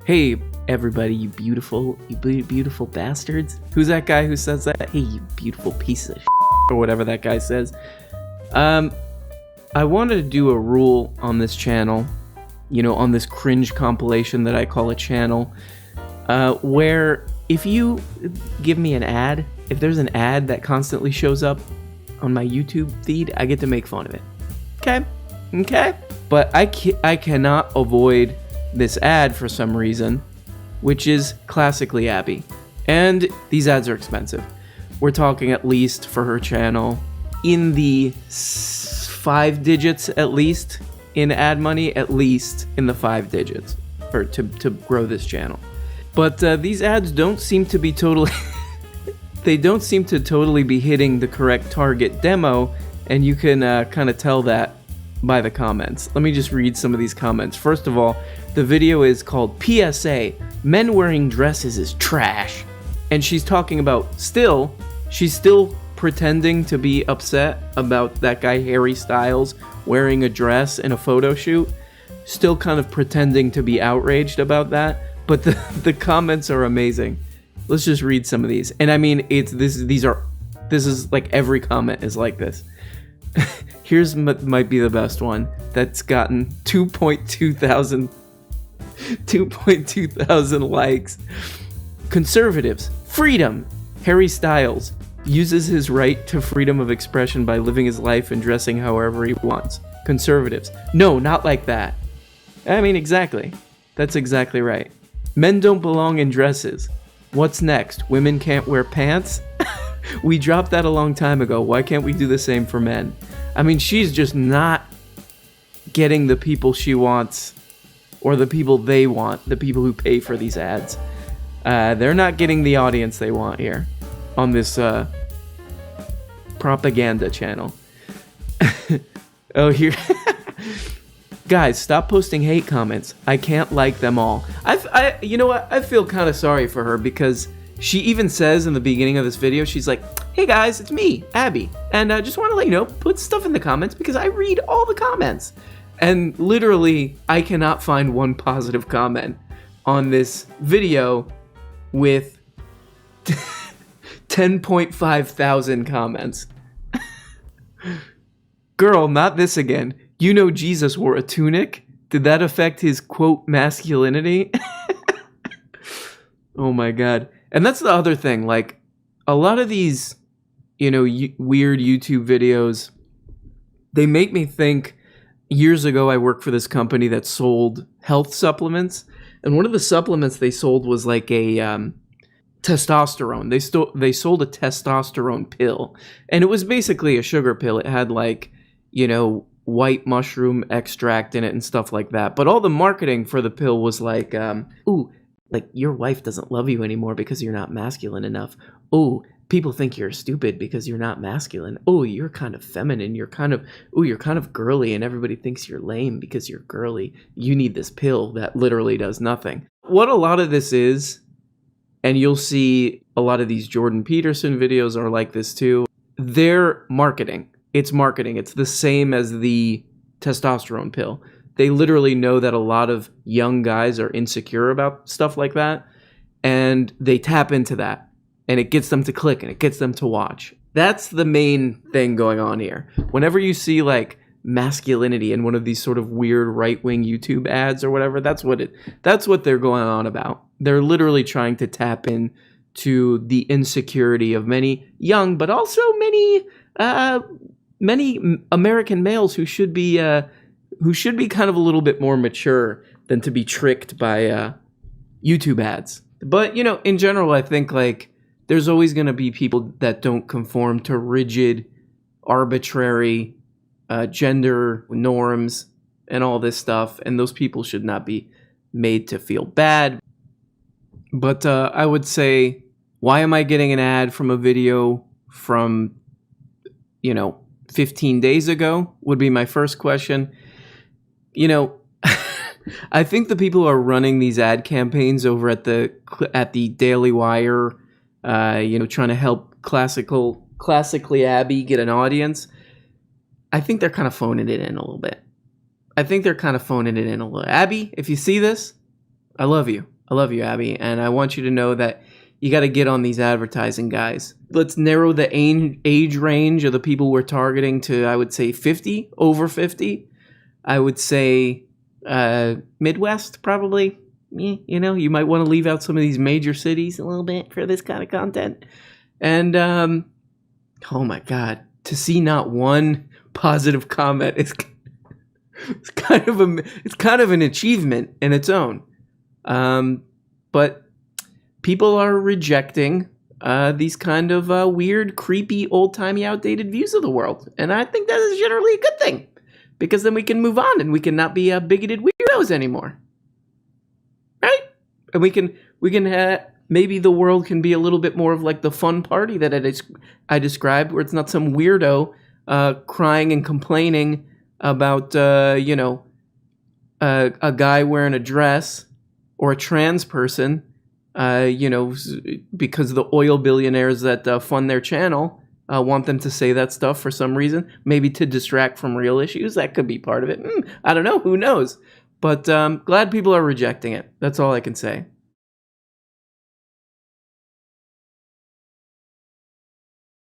Hey, everybody, you beautiful bastards. Who's that guy who says that? Hey, you beautiful piece of shit, or whatever that guy says. I wanted to do a rule on this channel, on this cringe compilation that I call a channel, where if you give me an ad, if there's an ad that constantly shows up on my YouTube feed, I get to make fun of it. Okay? But I cannot avoid this ad for some reason, which is classically Abby. And these ads are expensive. We're talking at least for her channel in the 5 digits at least in ad money, at least in the 5 digits for to grow this channel. But these ads don't seem to be totally they don't seem to totally be hitting the correct target demo, and you can kind of tell that by the comments. Let me just read some of these comments. First of all, the video is called PSA, Men Wearing Dresses is Trash. And she's talking about she's still pretending to be upset about that guy Harry Styles wearing a dress in a photo shoot. Still kind of pretending to be outraged about that. But the comments are amazing. Let's just read some of these. And I mean, this is like every comment is like this. Here's might be the best one that's gotten 2.2 thousand likes. Conservatives, freedom. Harry Styles uses his right to freedom of expression by living his life and dressing however he wants. Conservatives, no, not like that. I mean, exactly. That's exactly right. Men don't belong in dresses. What's next? Women can't wear pants? We dropped that a long time ago. Why can't we do the same for men? I mean, she's just not getting the people she wants, or the people they want, the people who pay for these ads. They're not getting the audience they want here on this propaganda channel. Oh, here. Guys, stop posting hate comments. I can't like them all. You know what? I feel kind of sorry for her, because she even says in the beginning of this video, she's like, hey guys, it's me, Abby. And I just want to let you know, put stuff in the comments because I read all the comments. And literally, I cannot find one positive comment on this video with 10.5 thousand comments. Girl, not this again. You know Jesus wore a tunic? Did that affect his, quote, masculinity? Oh my god. And that's the other thing, like, a lot of these, weird YouTube videos, they make me think. Years ago, I worked for this company that sold health supplements, and one of the supplements they sold was like a testosterone. They sold a testosterone pill, and it was basically a sugar pill. It had like, white mushroom extract in it and stuff like that. But all the marketing for the pill was like, ooh, like your wife doesn't love you anymore because you're not masculine enough. Ooh, people think you're stupid because you're not masculine. Oh, you're kind of feminine. You're kind of girly, and everybody thinks you're lame because you're girly. You need this pill that literally does nothing. What a lot of this is, and you'll see a lot of these Jordan Peterson videos are like this too, they're marketing. It's marketing. It's the same as the testosterone pill. They literally know that a lot of young guys are insecure about stuff like that, and they tap into that. And it gets them to click, and it gets them to watch. That's the main thing going on here. Whenever you see like masculinity in one of these sort of weird right-wing YouTube ads or whatever, that's what they're going on about. They're literally trying to tap in to the insecurity of many young, but also many American males who should be kind of a little bit more mature than to be tricked by YouTube ads. But in general, I think like, there's always going to be people that don't conform to rigid, arbitrary gender norms and all this stuff, and those people should not be made to feel bad. But I would say, why am I getting an ad from a video from, 15 days ago would be my first question. I think the people who are running these ad campaigns over at the Daily Wire, trying to help classically Abby get an audience, I think they're kind of phoning it in a little bit. Abby, if you see this, I love you. I love you, Abby. And I want you to know that you got to get on these advertising guys. Let's narrow the age range of the people we're targeting to, I would say, 50, over 50. I would say Midwest, probably. You know, you might want to leave out some of these major cities a little bit for this kind of content. And, oh my God, to see not one positive comment is it's kind of an achievement in its own. But people are rejecting these kind of weird, creepy, old-timey, outdated views of the world. And I think that is generally a good thing, because then we can move on and we can not be bigoted weirdos anymore. Right? And we can maybe the world can be a little bit more of like the fun party that I described, where it's not some weirdo crying and complaining about, a guy wearing a dress or a trans person, because the oil billionaires that fund their channel want them to say that stuff for some reason, maybe to distract from real issues. That could be part of it. I don't know. Who knows? But glad people are rejecting it. That's all I can say.